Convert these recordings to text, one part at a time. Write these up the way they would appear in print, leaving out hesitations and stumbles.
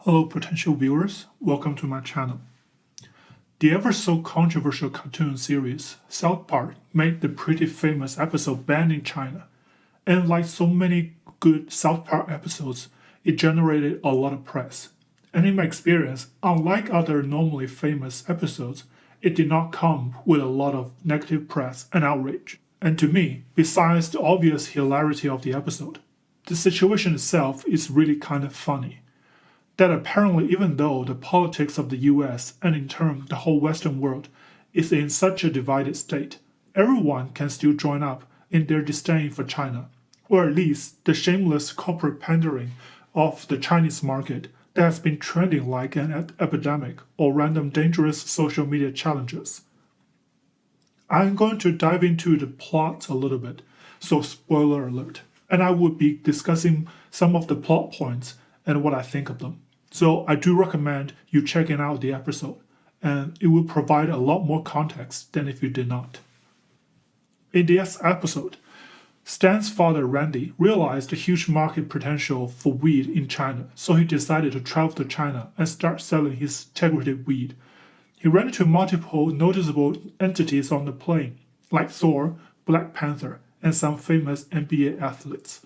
Hello, potential viewers. Welcome to my channel. The ever so controversial cartoon series South Park made the pretty famous episode banned in China. And like so many good South Park episodes, it generated a lot of press. And in my experience, unlike other normally famous episodes, it did not come with a lot of negative press and outrage. And to me, besides the obvious hilarity of the episode, the situation itself is really kind of funny that apparently even though the politics of the US and in turn the whole Western world is in such a divided state, everyone can still join up in their disdain for China, or at least the shameless corporate pandering of the Chinese market that has been trending like an epidemic or random dangerous social media challenges. I'm going to dive into the plot a little bit, so spoiler alert, and I will be discussing some of the plot points and what I think of them. So I do recommend you checking out the episode, and it will provide a lot more context than if you did not. In this episode, Stan's father Randy realized the huge market potential for weed in China, so he decided to travel to China and start selling his integrated weed. He ran into multiple noticeable entities on the plane, like Thor, Black Panther, and some famous NBA athletes.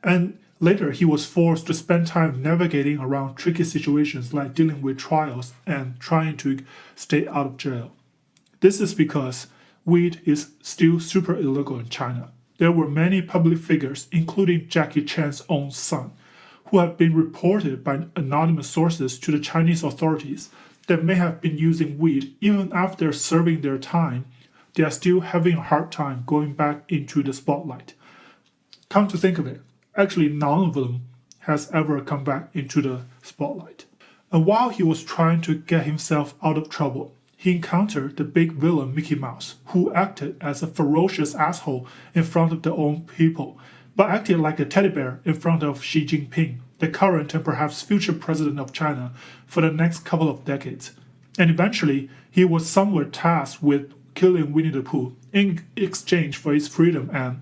And later, he was forced to spend time navigating around tricky situations like dealing with trials and trying to stay out of jail. This is because weed is still super illegal in China. There were many public figures, including Jackie Chan's own son, who have been reported by anonymous sources to the Chinese authorities that may have been using weed even after serving their time. They are still having a hard time going back into the spotlight. Come to think of it, actually none of them has ever come back into the spotlight. And while he was trying to get himself out of trouble, he encountered the big villain Mickey Mouse, who acted as a ferocious asshole in front of their own people, but acted like a teddy bear in front of Xi Jinping, the current and perhaps future president of China for the next couple of decades. And eventually, he was somewhat tasked with killing Winnie the Pooh in exchange for his freedom and,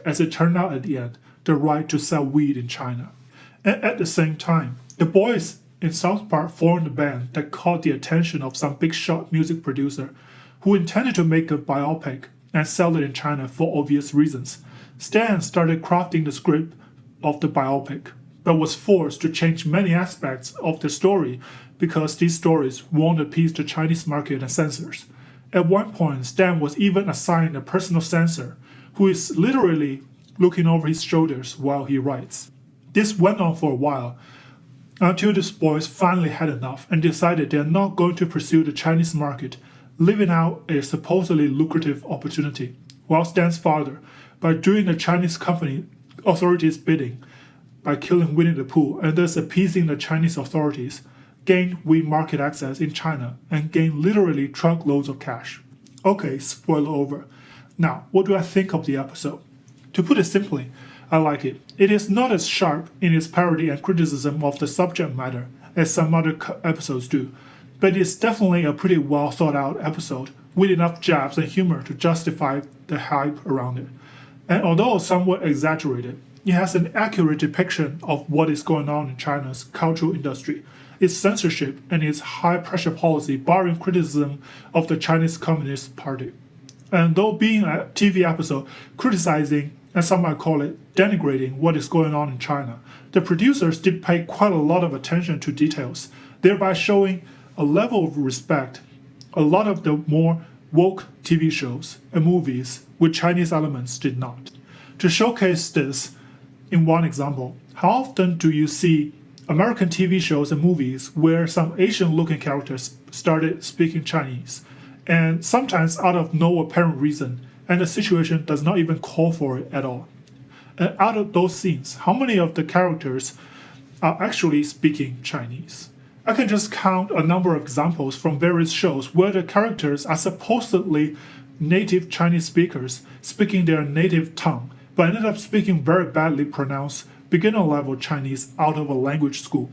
as it turned out at the end, the right to sell weed in China. And at the same time, the boys in South Park formed a band that caught the attention of some big shot music producer who intended to make a biopic and sell it in China for obvious reasons. Stan started crafting the script of the biopic, but was forced to change many aspects of the story because these stories won't appease the Chinese market and censors. At one point, Stan was even assigned a personal censor who is literally looking over his shoulders while he writes. This went on for a while, until the boys finally had enough and decided they are not going to pursue the Chinese market, leaving out a supposedly lucrative opportunity, while Stan's father, by doing the Chinese company authorities' bidding, by killing Winnie the Pooh and thus appeasing the Chinese authorities, gained weed market access in China and gained literally truckloads of cash. Okay, spoiler over. Now, what do I think of the episode? To put it simply, I like it. It is not as sharp in its parody and criticism of the subject matter as some other episodes do, but it is definitely a pretty well thought out episode with enough jabs and humor to justify the hype around it. And although somewhat exaggerated, it has an accurate depiction of what is going on in China's cultural industry, its censorship, and its high pressure policy barring criticism of the Chinese Communist Party. And though being a TV episode criticizing, and some might call it denigrating what is going on in China, the producers did pay quite a lot of attention to details, thereby showing a level of respect a lot of the more woke TV shows and movies with Chinese elements did not. To showcase this, in one example, how often do you see American TV shows and movies where some Asian-looking characters started speaking Chinese, and sometimes out of no apparent reason, and the situation does not even call for it at all. And out of those scenes, how many of the characters are actually speaking Chinese? I can just count a number of examples from various shows where the characters are supposedly native Chinese speakers speaking their native tongue, but ended up speaking very badly pronounced beginner-level Chinese out of a language school.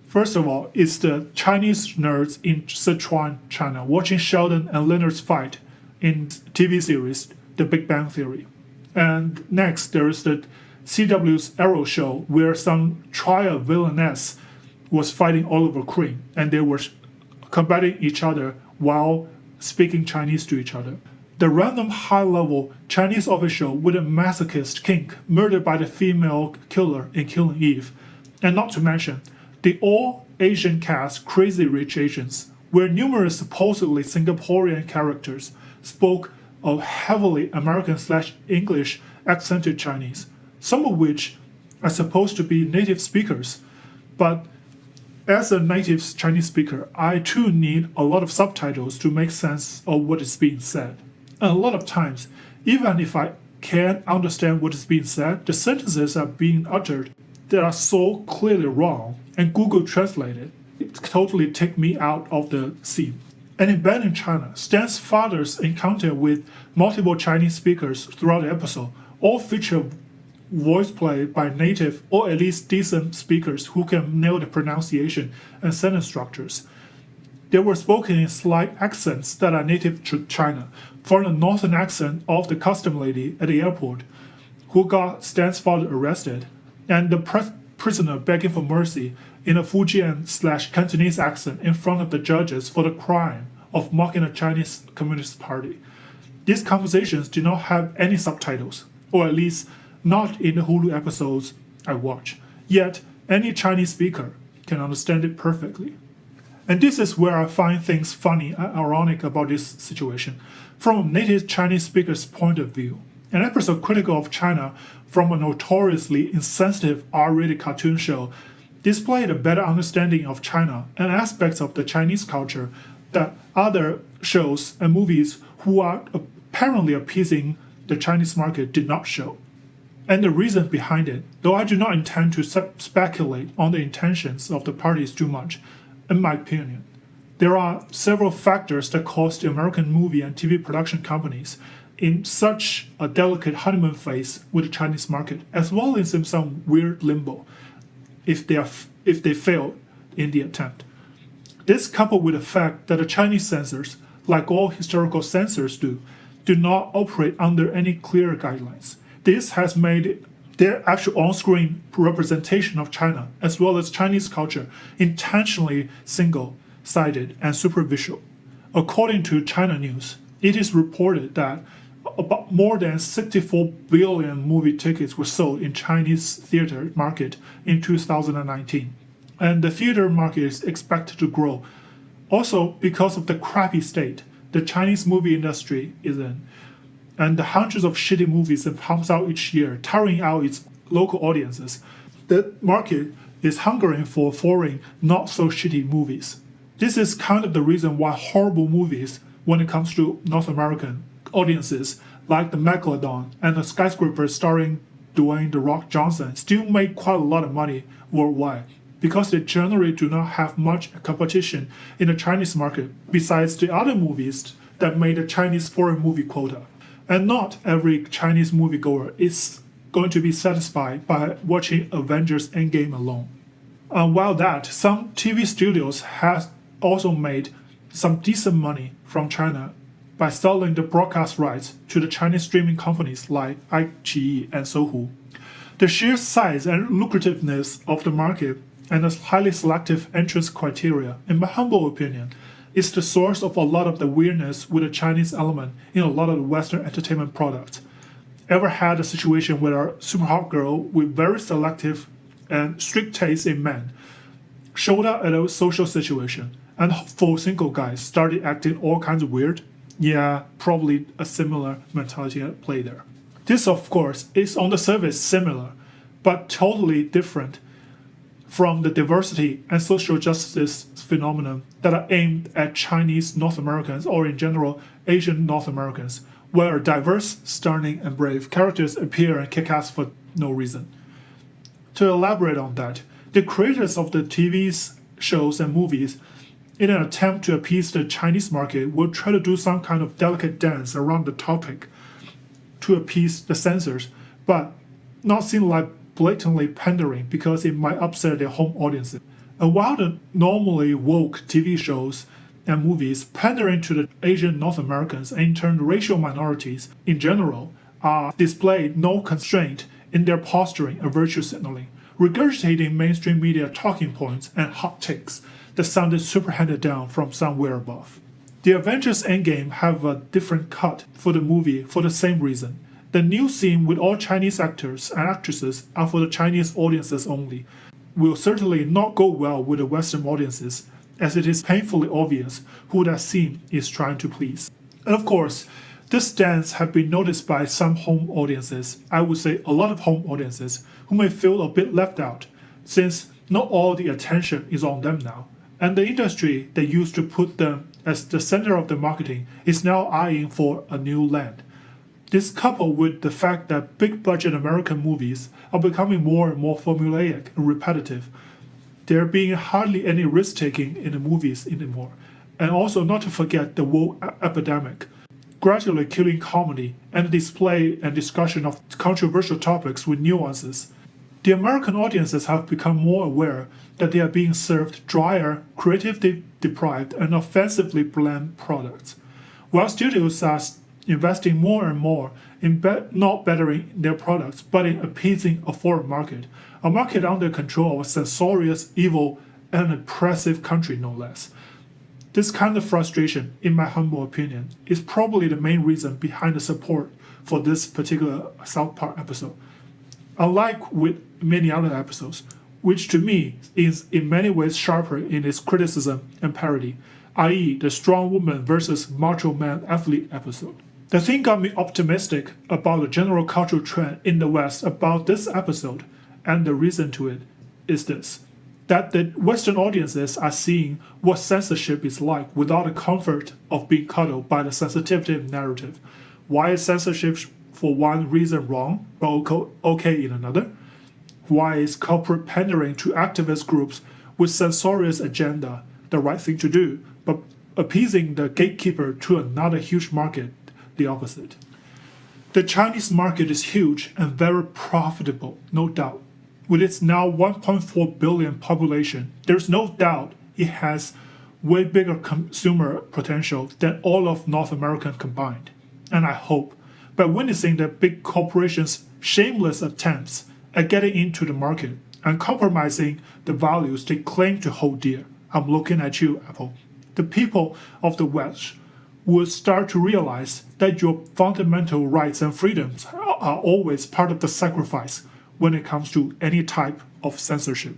First of all, it's the Chinese nerds in Sichuan, China, watching Sheldon and Leonard's fight in TV series The Big Bang Theory. And next, there is the CW's Arrow show where some trial villainess was fighting Oliver Queen and they were combating each other while speaking Chinese to each other. The random high-level Chinese official with a masochist kink murdered by the female killer in Killing Eve, and not to mention the all-Asian cast Crazy Rich Asians, where numerous supposedly Singaporean characters spoke of heavily American/English accented Chinese, some of which are supposed to be native speakers. But as a native Chinese speaker, I too need a lot of subtitles to make sense of what is being said. And a lot of times, even if I can understand what is being said, the sentences are being uttered that are so clearly wrong, and Google Translate it totally take me out of the scene. And in Band in China, Stan's father's encounter with multiple Chinese speakers throughout the episode all feature voice play by native or at least decent speakers who can nail the pronunciation and sentence structures. They were spoken in slight accents that are native to China, from the northern accent of the custom lady at the airport who got Stan's father arrested, and the prisoner begging for mercy in a Fujian/Cantonese accent in front of the judges for the crime of mocking the Chinese Communist Party. These conversations do not have any subtitles, or at least not in the Hulu episodes I watch. Yet, any Chinese speaker can understand it perfectly. And this is where I find things funny and ironic about this situation. From a native Chinese speaker's point of view, an episode critical of China from a notoriously insensitive R-rated cartoon show displayed a better understanding of China and aspects of the Chinese culture that other shows and movies who are apparently appeasing the Chinese market did not show. And the reason behind it, though I do not intend to speculate on the intentions of the parties too much, in my opinion, there are several factors that cause the American movie and TV production companies in such a delicate honeymoon phase with the Chinese market, as well as in some weird limbo if they fail in the attempt. This coupled with the fact that the Chinese censors, like all historical censors do not operate under any clear guidelines. This has made their actual on-screen representation of China, as well as Chinese culture, intentionally single-sided and superficial. According to China News, it is reported that about more than 64 billion movie tickets were sold in Chinese theater market in 2019, and the theater market is expected to grow. Also, because of the crappy state the Chinese movie industry is in, and the hundreds of shitty movies it pumps out each year, tiring out its local audiences, the market is hungering for foreign, not-so-shitty movies. This is kind of the reason why horrible movies, when it comes to North American audiences, like The Megalodon and The Skyscraper starring Dwayne "The Rock" Johnson, still make quite a lot of money worldwide, because they generally do not have much competition in the Chinese market besides the other movies that made the Chinese foreign movie quota. And not every Chinese moviegoer is going to be satisfied by watching Avengers Endgame alone. While that, some TV studios have also made some decent money from China by selling the broadcast rights to the Chinese streaming companies like iQIYI and Sohu. The sheer size and lucrativeness of the market and the highly selective entrance criteria, in my humble opinion, is the source of a lot of the weirdness with a Chinese element in a lot of the Western entertainment products. Ever had a situation where a super hot girl with very selective and strict taste in men showed up at a social situation and four single guys started acting all kinds of weird? Yeah, probably a similar mentality at play there. This, of course, is on the surface similar, but totally different from the diversity and social justice phenomenon that are aimed at Chinese North Americans or in general Asian North Americans, where diverse, stunning, and brave characters appear and kick ass for no reason. To elaborate on that, the creators of the TV shows and movies, in an attempt to appease the Chinese market, will try to do some kind of delicate dance around the topic to appease the censors, but not seem like blatantly pandering because it might upset their home audiences. And while the normally woke TV shows and movies pandering to the Asian North Americans and in turn racial minorities in general are displayed no constraint in their posturing and virtue signaling, regurgitating mainstream media talking points and hot takes that sounded super handed down from somewhere above. The Avengers Endgame have a different cut for the movie for the same reason. The new scene with all Chinese actors and actresses are for the Chinese audiences only, will certainly not go well with the Western audiences, as it is painfully obvious who that scene is trying to please. And of course, this stance has been noticed by some home audiences, I would say a lot of home audiences, who may feel a bit left out, since not all the attention is on them now, and the industry that used to put them as the center of the marketing is now eyeing for a new land. This coupled with the fact that big-budget American movies are becoming more and more formulaic and repetitive, there being hardly any risk-taking in the movies anymore, and also not to forget the woke epidemic, gradually killing comedy and the display and discussion of controversial topics with nuances. The American audiences have become more aware that they are being served drier, creatively deprived, and offensively bland products, while studios are investing more and more in not bettering their products, but in appeasing a foreign market, a market under control of a censorious, evil, and oppressive country no less. This kind of frustration, in my humble opinion, is probably the main reason behind the support for this particular South Park episode. Unlike with many other episodes, which to me is in many ways sharper in its criticism and parody, i.e. the strong woman versus macho man athlete episode. The thing got me optimistic about the general cultural trend in the West about this episode, and the reason to it is this: that the Western audiences are seeing what censorship is like without the comfort of being cuddled by the sensitivity narrative. Why is censorship for one reason wrong, but okay in another? Why is corporate pandering to activist groups with censorious agenda the right thing to do, but appeasing the gatekeeper to another huge market the opposite? The Chinese market is huge and very profitable, no doubt. With its now 1.4 billion population, there's no doubt it has way bigger consumer potential than all of North America combined. And I hope, by witnessing the big corporations' shameless attempts at getting into the market and compromising the values they claim to hold dear, I'm looking at you, Apple, the people of the West will start to realize that your fundamental rights and freedoms are always part of the sacrifice when it comes to any type of censorship.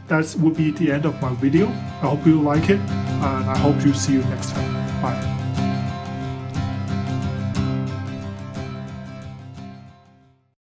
That would be the end of my video. I hope you like it, and I hope to see you next time. Bye.